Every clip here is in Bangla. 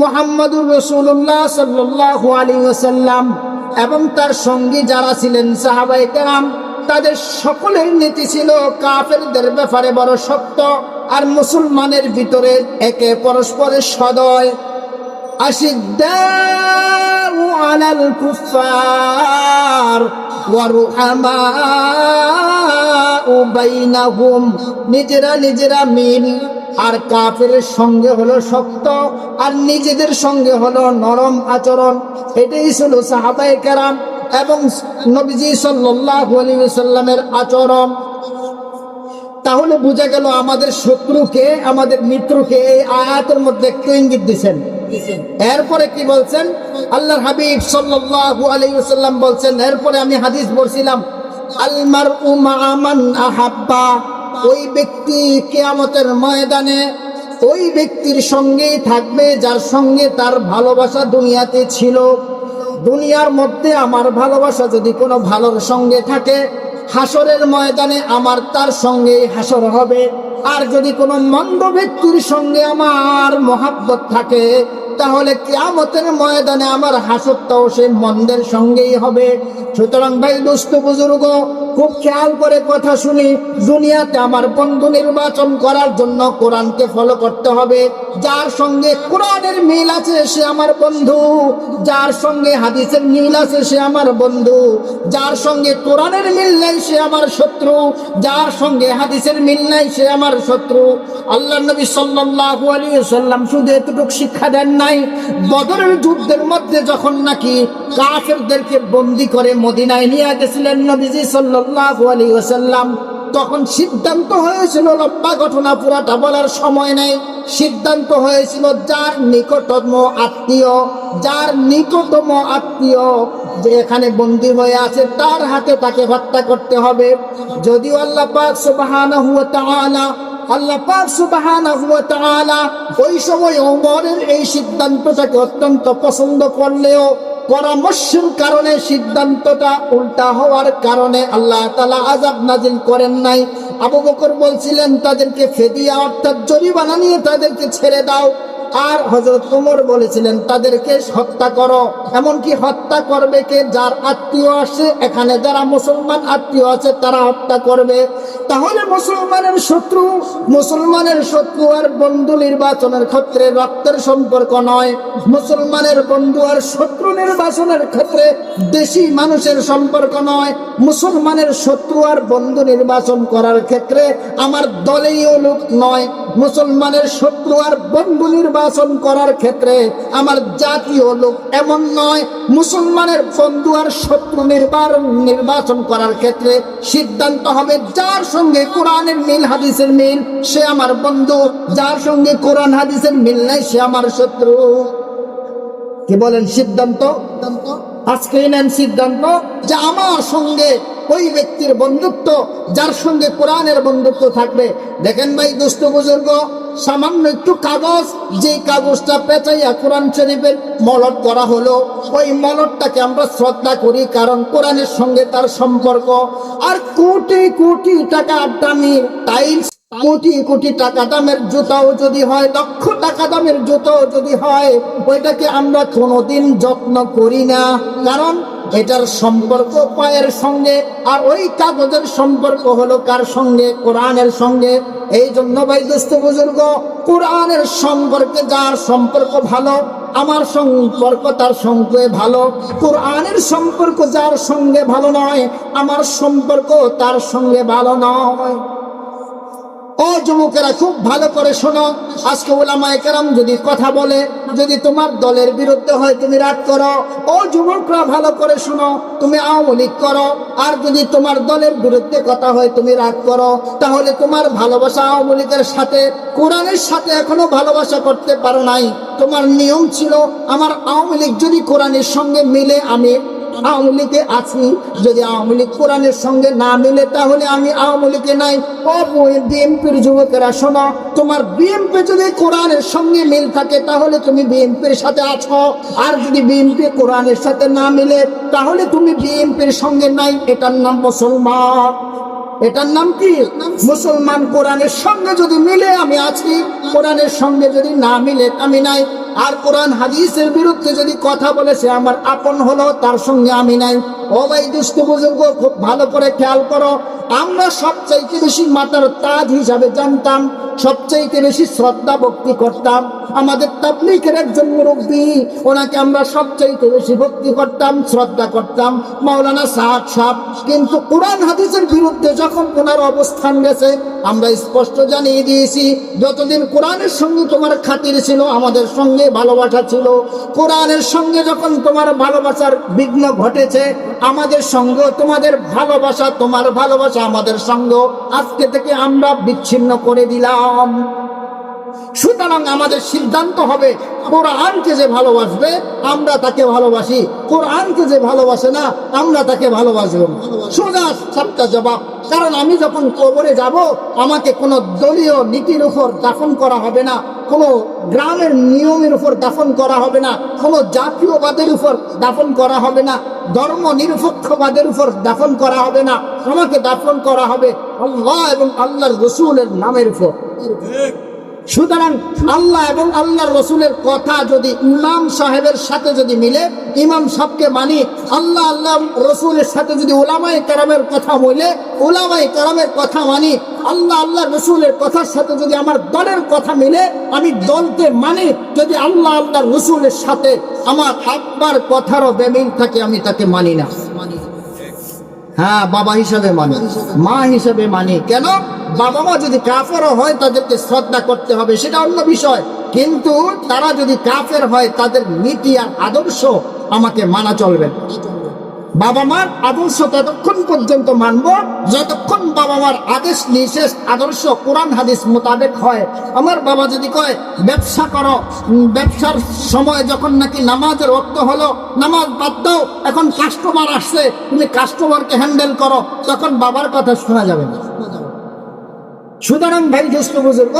মুহাম্মদুর রাসূলুল্লাহ সাল্লাল্লাহু আলাইহি ওয়াসাল্লাম এবং তার সঙ্গী যারা ছিলেন সাহাবায়ে কেরাম, তাদের সকলের নীতি ছিল কাফেরদের ব্যাপারে বড় শক্ত, আর মুসলমানের ভিতরে একে পরস্পরের সদয়। আশিদ্দাউ আলাল কুফার ওয়া রুহামাউ বাইনাহুম, নিজেরা মিল, আর কাফেরের সঙ্গে হলো শক্ত, আর নিজেদের সঙ্গে হলো নরম আচরণ। এটাই ছিল সাহাবায়ে কেরাম এবং নবীজি সাল্লাল্লাহু আলাইহি ওয়াসাল্লামের আচরণ। তাহলে বোঝা গেল আমাদের শত্রুকে, আমাদের মিত্রকে এই আয়াতের মধ্যে একটু ইঙ্গিত দিয়েছেন। এরপরে কি বলছেন আল্লাহর হাবিব সাল্লাল্লাহু আলাইহি ওয়াসাল্লাম বলছেন, এরপরে আমি হাদিস পড়ছিলাম, আল মারউ মা মান আহাব্বা, ওই ব্যক্তি কিয়ামতের ময়দানে ওই ব্যক্তির সঙ্গেই থাকবে যার সঙ্গে তার ভালোবাসা দুনিয়াতে ছিল। দুনিয়ার মধ্যে আমার ভালোবাসা যদি কোনো ভালোর সঙ্গে থাকে, হাসরের ময়দানে আমার তার সঙ্গে হাসর হবে। আর যদি কোনো মন্দ ব্যক্তির সঙ্গে আমার মহাব্বত থাকে, তাহলে কিয়ামতের ময়দানে আমার হাসরটাও সেই মন্দের সঙ্গেই হবে। সুতরাং ভাই দোস্ত বুজুর্গ, খুব খেয়াল করে কথা শুনি। দুনিয়াতে আমার বন্ধু নির্বাচন করার জন্য কোরআনকে ফলো করতে হবে। যার সঙ্গে কোরআনের মিল আছে সে আমার বন্ধু, যার সঙ্গে হাদিসের মিল আছে সে আমার বন্ধু, যার সঙ্গে কোরআনের মিল নাই সে আমার শত্রু, যার সঙ্গে হাদিসের মিল নাই সে আমার শত্রু। আল্লাহর নবী সাল্লাল্লাহু আলাইহি ওয়াসাল্লাম শুধু এতটুকু শিক্ষা দেন নাই, বদরের যুদ্ধের মধ্যে যখন নাকি কাফেরদেরকে বন্দী করে মদিনায় নিয়ে গেছিলেন নবীজি সাল্লাল্লাহু আলাইহি ওয়াসাল্লাম, তখন সিদ্ধান্ত হয়েছিল, লম্বা ঘটনা পুরাটা বলার সময় নেই, সিদ্ধান্ত হয়েছিল যার নিকটতম আত্মীয় যে এখানে বন্দী হয়ে আছে তার হাতে তাকে হত্যা করতে হবে। যদিও আল্লাহ পাক সুবহানাহু ওয়া তাআলা ওই সময় ওমরের এই সিদ্ধান্তটাকে অত্যন্ত পছন্দ করলেও পরামর্শের কারণে, সিদ্ধান্তটা উল্টা হওয়ার কারণে আল্লাহ তাআলা আযাব নাজিল করেন নাই। আবু বকর বলছিলেন তাদেরকে ফিদিয়া অর্থাৎ জরিমানা নিয়ে তাদেরকে ছেড়ে দাও, আর হযরত ওমর বলেছিলেন তাদেরকে হত্যা করো। এমনকি হত্যা করবে কে? যার আত্মীয় আসে, এখানে যারা মুসলমান আত্মীয় আছে তারা হত্যা করবে। তাহলে মুসলমানের শত্রু আর বন্ধু নির্বাচনের ক্ষেত্রে রক্তের সম্পর্ক নয়, মুসলমানের বন্ধু আর শত্রু নির্বাচনের ক্ষেত্রে দেশি মানুষের সম্পর্ক নয়, মুসলমানের শত্রু আর বন্ধু নির্বাচন করার ক্ষেত্রে আমার দলীয় লোক নয়, মুসলমানের শত্রু আর বন্ধু নির্বাচন করার ক্ষেত্রে আমার জাতীয় লোক এমন নয়। মুসলমানের বন্ধু আর শত্রু নির্বাচন করার ক্ষেত্রে সিদ্ধান্ত হবে যার সঙ্গে কোরআনের মিল হাদিসের মিল সে আমার বন্ধু, যার সঙ্গে কোরআন হাদিসের মিল নাই সে আমার শত্রু। কি বলেন? সিদ্ধান্ত আজকে নেন সিদ্ধান্ত যে আমার সঙ্গে ওই ব্যক্তির বন্ধুত্ব যার সঙ্গে কোরআনের বন্ধুত্ব থাকবে। দেখেন ভাই দোস্ত বুজুর্গ, সামান্য একটু কাগজ, যে কাগজটা পেঁচাইয়া কোরআন শরীফের মলট করা হলো, ওই মলটটাকে আমরা শ্রদ্ধা করি কারণ কোরআনের সঙ্গে তার সম্পর্ক। আর কোটি কোটি টাকা দামি টাইলস, কোটি কোটি টাকা দামের জুতাও যদি হয়, লক্ষ টাকা দামের জুতাও যদি হয়, ওইটাকে আমরা কোনোদিন যত্ন করি না, কারণ এটার সম্পর্ক পায়ের সঙ্গে, আর ওই কাগজের সম্পর্ক হলো কার সঙ্গে? কোরআনের সঙ্গে। এই জন্য ভাই দোস্ত বুজুর্গ, কোরআনের সম্পর্কে যার সম্পর্ক ভালো, আমার সম্পর্ক তার সঙ্গে ভালো। কোরআনের সম্পর্ক যার সঙ্গে ভালো নয়, আমার সম্পর্ক তার সঙ্গে ভালো নয়। ও যুবকেরা, খুব ভালো করে শোনো। আজকে উলামায়ে কেরাম যদি কথা বলে, যদি তোমার দলের বিরুদ্ধে হয় তুমি রাগ করো। ও যুবকরা ভালো করে শোনো, তুমি আওয়ামী লীগ করো, আর যদি তোমার দলের বিরুদ্ধে কথা হয় তুমি রাগ করো, তাহলে তোমার ভালোবাসা আওয়ামী লীগের সাথে, কোরআনের সাথে এখনো ভালোবাসা করতে পারো নাই। তোমার নিয়ম ছিল আমার আওয়ামী লীগ যদি কোরআনের সঙ্গে মিলে আমি আওয়ামী লীগে আছি, যদি আওয়ামী লীগ কোরআনের সঙ্গে না মিলে তাহলে আমি আওয়ামী লীগে নাই। ও বিএনপির যুবকেরা শোনো, তোমার বিএনপি যদি কোরআনের সঙ্গে মিল থাকে তাহলে তুমি বিএনপির সাথে আছো, আর যদি বিএনপি কোরআনের সাথে না মিলে তাহলে তুমি বিএনপির সঙ্গে নাই। এটার নাম মুসলমান। এটার নাম কি? মুসলমান। কোরআনের সঙ্গে যদি মিলে আমি আছি, কোরআনের সঙ্গে যদি না মিলে আমি নাই। আর কোরআন হাদিসের বিরুদ্ধে যদি কথা বলে সে আমার আপন হলো, তার সঙ্গে আমি নাই। ও ভাই দুস্থ বুজুর্গ, খুব ভালো করে খেয়াল করো, আমরা সবচাইতে বেশি মাতার তাজ হিসাবে জানতাম, সবচাইতে বেশি শ্রদ্ধা ভক্তি করতাম। আমাদের তাবলীগের একজন মুরব্বী, ওনাকে আমরা সবচাইতে বেশি ভক্তি করতাম, শ্রদ্ধা করতাম, মাওলানা সাহেব সাহেব। কিন্তু কোরআন হাদিসের বিরুদ্ধে যখন ওনার অবস্থান গেছে, আমরা স্পষ্ট জানিয়ে দিয়েছি, যতদিন কোরআনের সঙ্গে তোমার খাতির ছিল আমাদের সঙ্গে ভালোবাসা ছিল, কোরআনের সঙ্গে যখন তোমার ভালোবাসার বিঘ্ন ঘটেছে আমাদের সঙ্গে তোমাদের ভালোবাসা, তোমার ভালোবাসা আমাদের সঙ্গে আজকে থেকে আমরা বিচ্ছিন্ন করে দিলাম। সুতরাং আমাদের সিদ্ধান্ত হবে, কোরআনকে যে ভালোবাসবে আমরা তাকে ভালোবাসি, কোরআনকে যে ভালোবাসে না আমরা তাকে ভালোবাসবো। সোজা সাপটা জবাব। কারণ আমি যখন কবরে যাব আমাকে কোনো দলীয় নীতির উপর দাফন করা হবে না, কোনো গ্রামের নিয়মের উপর দাফন করা হবে না, কোনো জাতীয়বাদের উপর দাফন করা হবে না, ধর্ম নিরপেক্ষবাদের উপর দাফন করা হবে না। আমাকে দাফন করা হবে আল্লাহ এবং আল্লাহর রসুলের নামের উপর। সুতরাং আল্লাহ এবং আল্লাহর রসুলের কথা যদি ইমাম সাহেবের সাথে যদি মিলে, ইমাম সাহেবকে মানি, আল্লাহ আল্লাহ রসুলের সাথে যদি ওলামায়ে কেরামের কথা মিলে, ওলামায়ে কেরামের কথা মানি, আল্লাহ আল্লাহ রসুলের কথার সাথে যদি আমার দলের কথা মিলে, আমি দলকে মানি। যদি আল্লাহ আল্লাহ রসুলের সাথে আমার একবার কথারও বেমিল থাকে আমি তাকে মানি না। হ্যাঁ, বাবা হিসাবে মানি, মা হিসাবে মানি। কেন? বাবা মা যদি কাফেরও হয় তাদেরকে শ্রদ্ধা করতে হবে, সেটা অন্য বিষয়। কিন্তু তারা যদি কাফের হয় তাদের নীতি আর আদর্শ আমাকে মানা চলবে। বাবা মার আদর্শ ততক্ষণ পর্যন্ত মানবো যতক্ষণ বাবা মার আদেশ নিষেধ আদর্শ কোরআন হাদিস মোতাবেক হয়। আমার বাবা যদি কয় ব্যবসা করো, ব্যবসার সময় যখন নাকি নামাজের ওয়াক্ত হলো, নামাজ বাদ দাও, এখন কাস্টমার আসছে, তুমি কাস্টমারকে হ্যান্ডেল করো, তখন বাবার কথা শোনা যাবে না। সুতরাং ভাই জ্যেষ্ঠ বুজুর্গ,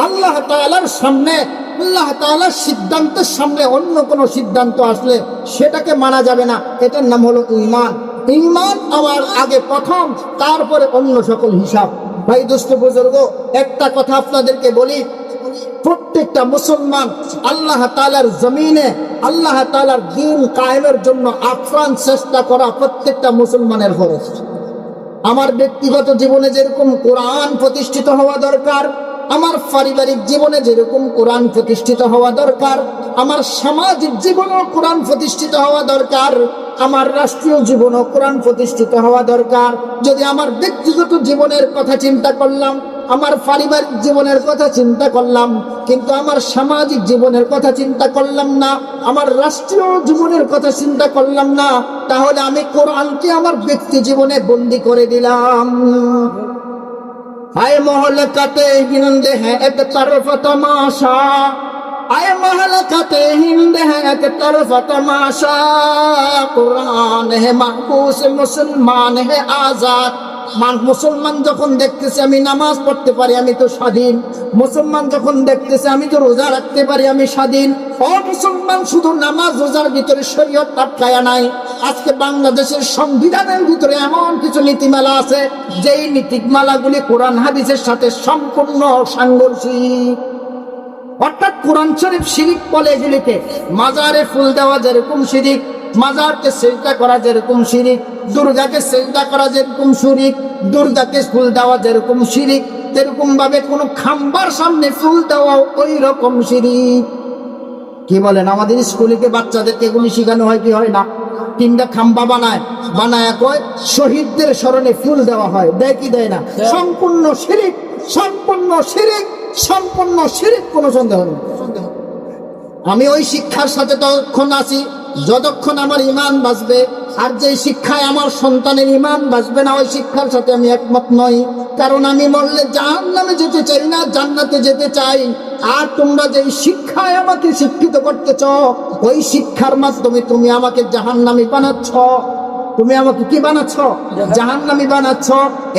আল্লাহ তাআলার সামনে, আল্লাহ তাআলার সিদ্ধান্তের সামনে অন্য কোনো সিদ্ধান্ত আসলে সেটাকে মানা যাবে না। এটার নাম হলো ঈমান। ঈমান আমার আগে প্রথম, তারপরে অন্য সকল হিসাব। ভাই জ্যেষ্ঠ বুজুর্গ, একটা কথা আপনাদেরকে বলি, প্রত্যেকটা মুসলমান আল্লাহ তাআলার জমিনে আল্লাহ তাআলার দ্বীন কায়েমের জন্য আপ্রাণ চেষ্টা করা প্রত্যেকটা মুসলমানের ফরজ। আমার ব্যক্তিগত জীবনে যেরকম কোরআন প্রতিষ্ঠিত হওয়া দরকার, আমার পারিবারিক জীবনে যেরকম কোরআন প্রতিষ্ঠিত হওয়া দরকার, আমার সামাজিক জীবনেও কোরআন প্রতিষ্ঠিত হওয়া দরকার, আমার রাষ্ট্রীয় জীবনেও কোরআন প্রতিষ্ঠিত হওয়া দরকার। যদি আমার ব্যক্তিগত জীবনের কথা চিন্তা করলাম, আমার পারিবারিক জীবনের কথা চিন্তা করলাম, কিন্তু আমার সামাজিক জীবনের কথা চিন্তা করলাম না, আমার রাষ্ট্রীয় জীবনের কথা চিন্তা করলাম না, তাহলে আমি কোরআনকে আমার ব্যক্তি জীবনে বন্দী করে দিলাম। आए मोहलकते हिंद है एक तरफ तमाशा, आए मोहलकते हिंद है एक तरफ तमाशा, कुरान है महबूस मुसलमान है आजाद। মুসলমান যখন দেখতেছে আমি নামাজ পড়তে পারি আমি তো স্বাধীন, মুসলমান যখন দেখতেছে আমি তো রোজা রাখতে পারি আমি স্বাধীন। ও মুসলমান, শুধু নামাজ রোজার ভিতরে শরীয়ত আটকায়া নাই, আজকে বাংলাদেশের সংবিধানের ভিতরে এমন কিছু নীতিমালা আছে যেই নীতিমালাগুলি কোরআন হাদিসের সাথে সম্পূর্ণ সাংঘর্ষিক। অর্থাৎ কোরআন শরীফ শিরিক বলে এগুলিকে। মাজারে ফুল দেওয়া যেরকম শিরিক, মাজারকে সেজদা করা যেরকম শিরিক, দুর্গাকে সেজদা করা যেরকম শিরিক, দুর্গাকে ফুল দেওয়া যেরকম শিরিক, তেরকম ভাবে কোনো খাম্বার সামনে ফুল দেওয়া ওই রকম শিরিক। কি বলেন, আমাদের স্কুলে বাচ্চাদেরকে এগুলি শেখানো হয় কি হয় না? তিনটা খাম্বা বানায় কয় শহীদদের স্মরণে ফুল দেওয়া হয়, দেয় কি দেয় না? সম্পূর্ণ শিরিক, সম্পূর্ণ শিরিক, সম্পূর্ণ শিরিক, কোনো সন্দেহ নেই। আমি ওই শিক্ষার সাথে ততক্ষণ আছি যতক্ষণ আমার ঈমান বাঁচবে, আর যে শিক্ষায় আমার সন্তানের ঈমান বাঁচবে না ওই শিক্ষার সাথে আমি একমত নই। কারণ আমি মরলে জাহান্নামে যেতে চাই না, জান্নাতে যেতে চাই। আর তোমরা যে শিক্ষায় আমাকে শিক্ষিত করতেছ, ওই শিক্ষার মাধ্যমে তুমি আমাকে জাহান্নামী বানাচ্ছ। তুমি আমাকে কি বানাচ্ছ? জাহান্নামী বানাচ্ছ।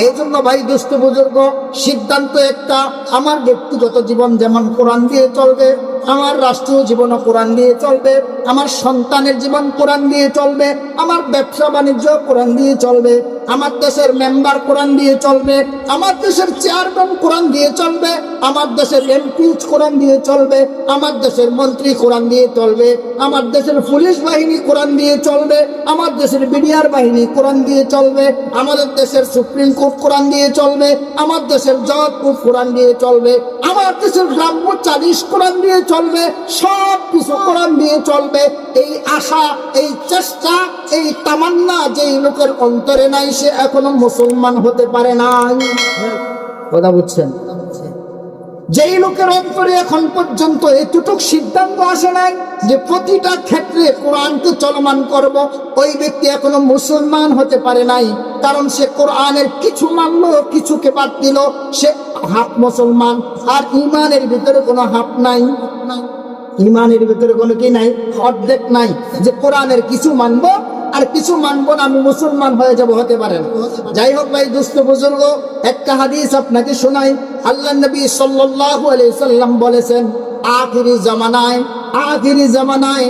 এই জন্য ভাই দুস্থ বুজুর্গ, সিদ্ধান্ত একটা, আমার ব্যক্তিগত জীবন যেমন কোরআন দিয়ে চলবে, আমার রাষ্ট্রীয় জীবনও কোরআন দিয়ে চলবে, আমার সন্তানের জীবন কোরআন দিয়ে চলবে, আমার ব্যবসা বাণিজ্য কোরআন দিয়ে চলবে, আমার দেশের মেম্বার কোরআন দিয়ে চলবে, আমার দেশের চেয়ারম্যান কোরআন দিয়ে চলবে, আমার দেশের এমপি কোরআন দিয়ে চলবে, আমার দেশের মন্ত্রী কোরআন দিয়ে চলবে, আমার দেশের পুলিশ বাহিনী কোরআন দিয়ে চলবে, আমার দেশের বিডিআর বাহিনী কোরআন দিয়ে চলবে, আমাদের দেশের সুপ্রিম কোর্ট কোরআন দিয়ে চলবে, আমার দেশের জজ কোর্ট কোরআন দিয়ে চলবে, আমার দেশের গ্রাম্য 40 কোরআন দিয়ে চলবে, সব কিছু কোরআন দিয়ে চলবে। এই আশা, এই চেষ্টা, এই তামান্না যেই লোকের অন্তরে নাই সে এখনো মুসলমান হতে পারে নাই। কথা বুঝছেন? যেই লোকের অন্তরে এখন পর্যন্ত এতটুক সিদ্ধান্ত আসে নাই যে প্রতিটা ক্ষেত্রে কোরআনকে চলমান করব, ওই ব্যক্তি এখনো মুসলমান হতে পারে নাই। কারণ সে কোরআনের কিছু মানলো, কিছুকে বাদ দিল, সে হাফ মুসলমান। আর ইমানের ভিতরে কোনো হাফ নাই, ইমানের ভিতরে কোনো কি নাই, অর্ধেক নাই, যে কোরআনের কিছু মানবো আর কিছু মানবো না, আমি মুসলমান হয়ে যাব, হতে পারে না। যাই হোক ভাই, দুস্থ বুজুর্গ, একটা হাদিস আপনাকে শোনাই। আল্লাহ নবী সাল্লাল্লাহু আলাইহি সাল্লাম বলেছেন, আখিরি জামানায়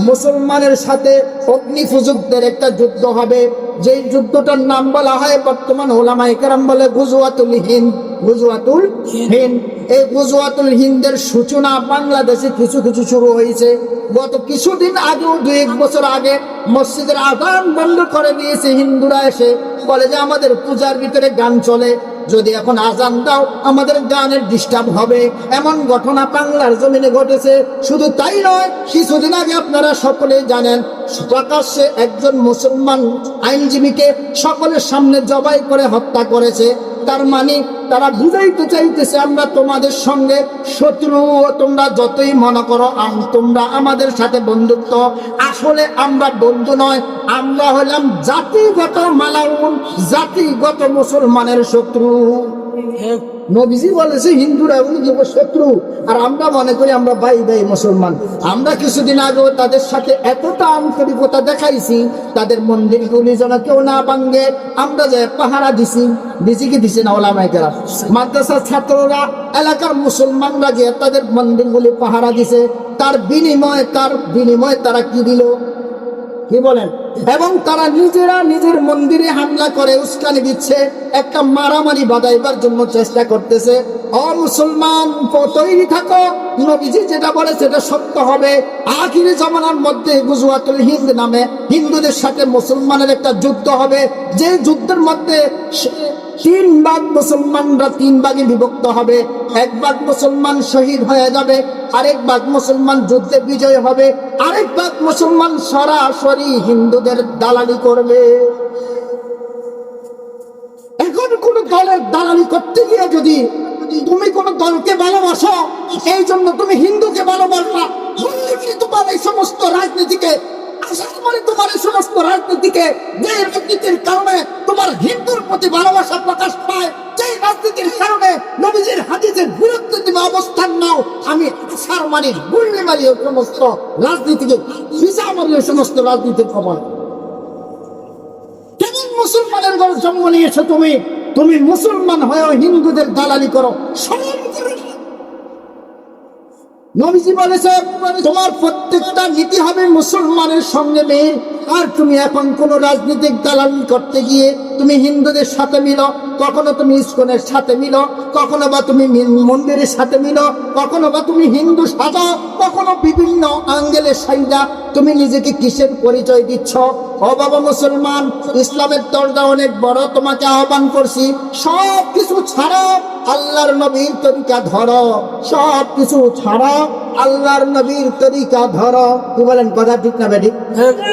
মুসলমানের সাথে অগ্নিফুযুকদের একটা যুদ্ধ হবে, যেই যুদ্ধটার নাম বলা হয় বর্তমান ওলামায়ে কেরাম বলে গুজওয়াতুল হিন্দ। গুজওয়াতুল হিন্দ, এই গুজওয়াতুল হিন্দের সূচনা বাংলাদেশে কিছু কিছু শুরু হয়েছে। গত কিছুদিন আগেও, 2-1 বছর আগে মসজিদের আযান বন্ধ করে দিয়েছে হিন্দুরা, এসে বলে যে আমাদের পূজার ভিতরে গান চলে, যদি এখন আজান দাও আমাদের গানের ডিস্টার্ব হবে। এমন ঘটনা বাংলার জমিনে ঘটেছে। শুধু তাই নয়, কিছুদিন আগে আপনারা সকলে জানেন, প্রকাশ্যে একজন মুসলমান আইনজীবীকে সকলের সামনে জবাই করে হত্যা করেছে। তার মানে তারা বুঝাইতে চাইতেছে আমরা তোমাদের সঙ্গে শত্রু, তোমরা যতই মনে করো তোমরা আমাদের সাথে বন্ধুত্ব, আসলে আমরা বন্ধু নয়, আমরা হলাম জাতিগত মালাউন, জাতিগত মুসলমানের শত্রু। নবীজি বলেছে হিন্দুরা শত্রু, আর আমরা মনে করি আমরা ভাই ভাই মুসলমান। আমরা কিছুদিন আগেও তাদের সাথে এতটা আন্তরিকতা দেখাইছি, তাদের মন্দিরগুলি যেন কেউ না ভাঙে আমরা যে পাহারা দিছি। কি দিছে না ওলামায়ে কেরাম, মাদ্রাসার ছাত্ররা, এলাকার মুসলমানরা গিয়ে তাদের মন্দিরগুলি পাহারা দিছে। তার বিনিময়ে তারা কি দিল, কি বলেন? এবং তারা নিজেরা নিজের মন্দিরে হামলা করে উস্কানি দিচ্ছে, একটা মারামারি বাঁধাইবার জন্য চেষ্টা করতেছে। ও মুসলমান, তৈরি থাকো, নবীজি যেটা বলে সেটা সত্য হবে। আখিরি জামানার মধ্যে গুজওয়াতুল হিন্দ নামে হিন্দুদের সাথে মুসলমানের একটা যুদ্ধ হবে, যে যুদ্ধের মধ্যে 3 ভাগ মুসলমানরা 3 ভাগে বিভক্ত হবে। 1 ভাগ মুসলমান শহীদ হয়ে যাবে, আরেক ভাগ মুসলমান যুদ্ধে বিজয় হবে, আরেক ভাগ মুসলমান সরাসরি হিন্দুদের দালালি করবে। এখন কোন দলের দালালি করতে গিয়ে যদি তুমি কোন দলকে ভালোবাসো, এই জন্য তুমি হিন্দুকে ভালোবাসবা, তোমার এই সমস্ত রাজনীতিকে তোমার এই সমস্ত রাজনীতিকে, যে রাজনীতির কারণে তোমার হিন্দুর প্রতি ভালোবাসা প্রকাশ পায়, যে রাজনীতির কারণে নবীজির হাদিসের বিরুদ্ধে তুমি অবস্থান নাও, আমি আশার মানি গুল্লি মারি সমস্ত রাজনীতিকে, ভিসা মারি সমস্ত রাজনীতির খবর। কেমন মুসলমানের ঘরে জন্ম নিয়েছো তুমি? তুমি মুসলমান হয়েও হিন্দুদের দালালি করো। নবীজি বলেছে তোমার প্রত্যেকটা নীতি হবে মুসলমানের সঙ্গে মিল। আর তুমি এখন কোন রাজনৈতিক দালালি করতে গিয়ে তুমি হিন্দুদের সাথে মিলো, কখনো তুমি ইসকনের সাথে মিলো, কখনো বা তুমি মন্দিরের সাথে মিলো, কখনো বা তুমি হিন্দু সাজাও, কখনো বিভিন্ন আঙ্গেলের সাইডা। তুমি নিজেকে কিসের পরিচয় দিচ্ছ? ও বাবা মুসলমান, ইসলামের দরজা অনেক বড়, তোমাকে আহ্বান করছি, সব কিছু ছাড়ো, আল্লাহর নবীর তরিকা ধরো। সব কিছু ছাড়ো, আল্লাহর নবীর তরিকা ধরো। কি বলেন, কথা ঠিক না বেঠিক?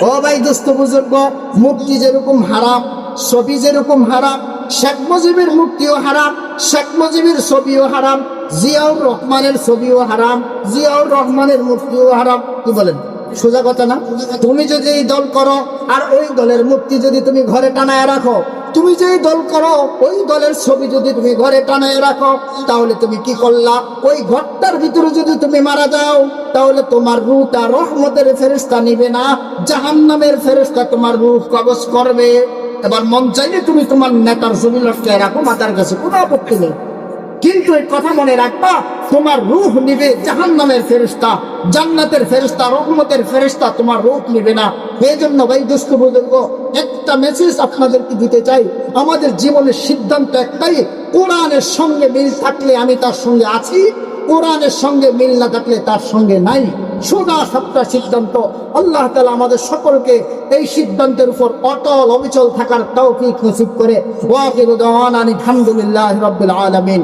ও ভাই দোস্ত বুজুর্গ, মুক্তি যেরকম হারাম, ছবি যেরকম হারাম, শেখ মুজিবের মুক্তিও হারাম, শেখ মুজিবের ছবিও হারাম, জিয়াউর রহমানের ছবিও হারাম, জিয়াউর রহমানের মুক্তিও হারাম। কি বলেন, সোজা কথা না? তুমি যদি এই দল করো আর ওই দলের মূর্তি যদি তুমি ঘরে টানায় রাখো, তুমি যেই দল করো ওই দলের ছবি যদি তুমি ঘরে টানায় রাখো, তাহলে তুমি কি করলা? ওই ঘরটার ভিতরে যদি তুমি মারা যাও, তাহলে তোমার রূহটা রহমতের ফেরেশতা নিবে না, জাহান্নামের ফেরেশতা তোমার রূহ কবজ করবে। এবার মন চাইলে তুমি তোমার নেতার ছবি লটকায় রাখো মাথার কাছে, কোনো আপত্তি নেই, কিন্তু এই কথা মনে রাখবা, তোমার রূহ নিবে জাহান্নামের ফেরেশতা, জান্নাতের ফেরেশতা, রহমতের ফেরেশতা তোমার রূহ নিবে না। এই জন্য ভাই দুষ্ট বুজুর্গ, একটা মেসেজ আপনাদেরকে দিতে চাই, আমাদের জীবনের সিদ্ধান্ত একটাই, কোরআনের সঙ্গে মিল থাকলে আমি তার সঙ্গে আছি, কোরআনের সঙ্গে মিল না থাকলে তার সঙ্গে নাই। সোজা সাপটা সিদ্ধান্ত। আল্লাহ তাআলা আমাদের সকলকে এই সিদ্ধান্তের উপর অটল অবিচল থাকার তৌফিক নসিব করে। ওয়া আখিরু দাওয়ানা আলহামদুলিল্লাহি রাব্বিল আলামিন।